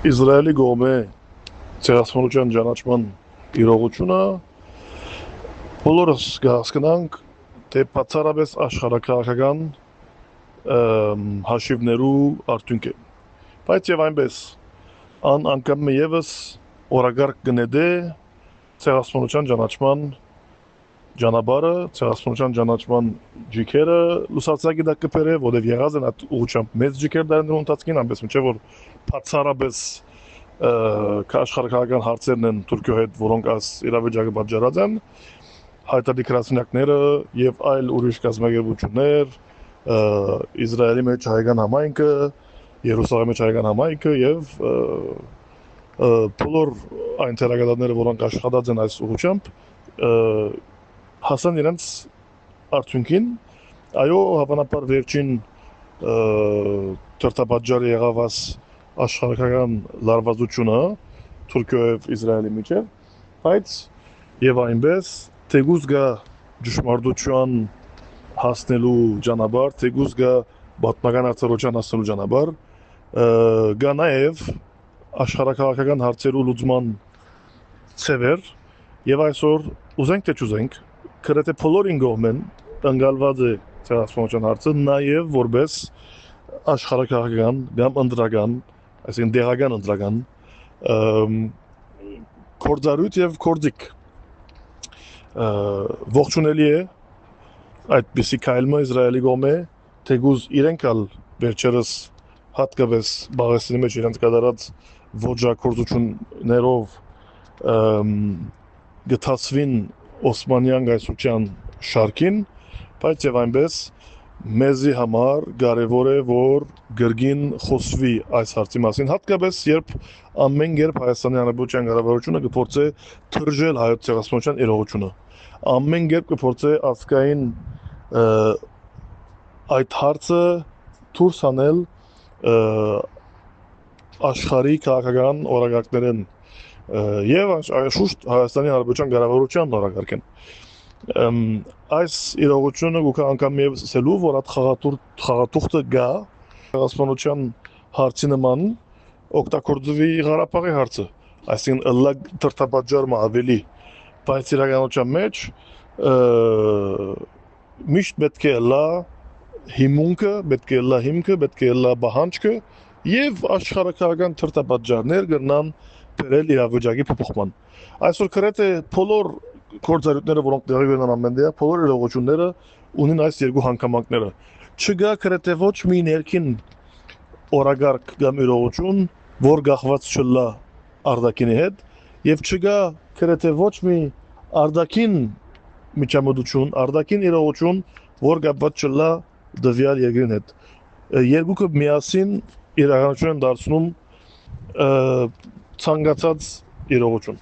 Իսրայելի կողմէ ցեղասպանության ճանաչման իրողությունը բոլորս կհասկանանք, թե բացառապես աշխարհաքաղաքական հաշիվներու արդյունք է։ Բայց եւ այնպես ան անգամ եւս օրագարկ կնեդե ցեղասպանության ճանաչման ճանապարհը, ցեղասպանության ճանաչման ջիքերը լուսացակի դա կբերե, որովհետեւ եղած են այդ ուղղությամբ մեծ ջիքեր դարներու ընթացքին, այնպես մինչեւ որ բացառապես աշխարհաքաղաքական հարցերն են Թուրքիո հետ, որոնք այս իրավիճակը պատճառած են, հայտարարի գրասենյակները եւ այլ ուրիշ կազմակերպություններ, Իսրայելի մեջ հայկական համայնքը, Երուսաղեմի մեջ հայկական համայնքը եւ բոլոր այն թերագադարները, որոնք աշխատած են այս ուղղությամբ, հասան իրենց արդյունքին, այո, հավանաբար վերջին թերթապատճառը եղավ այս աշխարհական լարվածությունը Թուրքիո եւ Իսրայելի միջեւ, բայց եւ այնպես թեգուզ գա ճշմարտության հասնելու ճանապարհ, թեգուզ գա պատմական արդարության հասնելու ճանապարհ, գա նաեւ աշխարհաքաղաքական հարցերու լուծման ծևեր եւ այսօր ուզենք թե չուզենք գրեթե բոլորին կողմեն ընկալված է ցեղասպանության հարցը նաեւ որպես աշխարհաքաղաքական կամ ընդրական, այսինքն դեղական ընդրական կորձարույթ եւ կորձիկ ողջունելի է այդպիսի քայլը Իսրայելի կողմէ, թեգուզ իրենք ալ վերջերս հատկապես Բաղեստինի մեջ իրենց կատարած ոճակորձություններով գտածվին Օսմանյան գայսության շարքին, բայց եւ այնպես մեզի համար կարեւոր է որ գրգին խոսվի այս հարցի մասին, հատկապես երբ ամեն երբ Հայաստանի Հանրապետության կառավարությունը կփորձե թրջել հայոց ցեղասպանության իրողությունը, ամեն երբ կփորձե ազգային այդ հարցը դուրս հանել աշխարհի քաղաքական օրակարգներեն եւ շուշտ Հայաստանի Հանրապետության կառավարության օրակարգեն այս իրողությունը գուքա անգամ եւս ասելու որ այդ խաղաթուղթը գա ցեղասպանության հարցի նման օգտագործվի Ղարաբաղի հարցը, այսինքն ըլլա թրթապատճառը ավելի, բայց իրականության մեջ միշտ պետք է լա հիմունքը, պետք է լա հիմքը, պետք է լա բանջկը եւ աշխարհաքաղաքական թրթապատճառներ կգնան բերել իրավիճակի փոփոխման։ Այսօր գրեթե բոլոր գործառույթները, որոնք տեղի ունեն ամենտեղ, բոլոր իրողությունները ունեն այս երկու հանգամանքները։ Չկա գրեթե ոչ մի ներքին օրագարկ կամ իրողություն, որ գախված չլա արտաքինի հետ, եւ չկա գրեթե ոչ մի արտաքին միջամտություն, արտաքին իրողություն, որ կապված չլա դվյալ երկրին հետ։ Երկուքը միասին իրականություն են դարձնում ցանկացած իրողություն։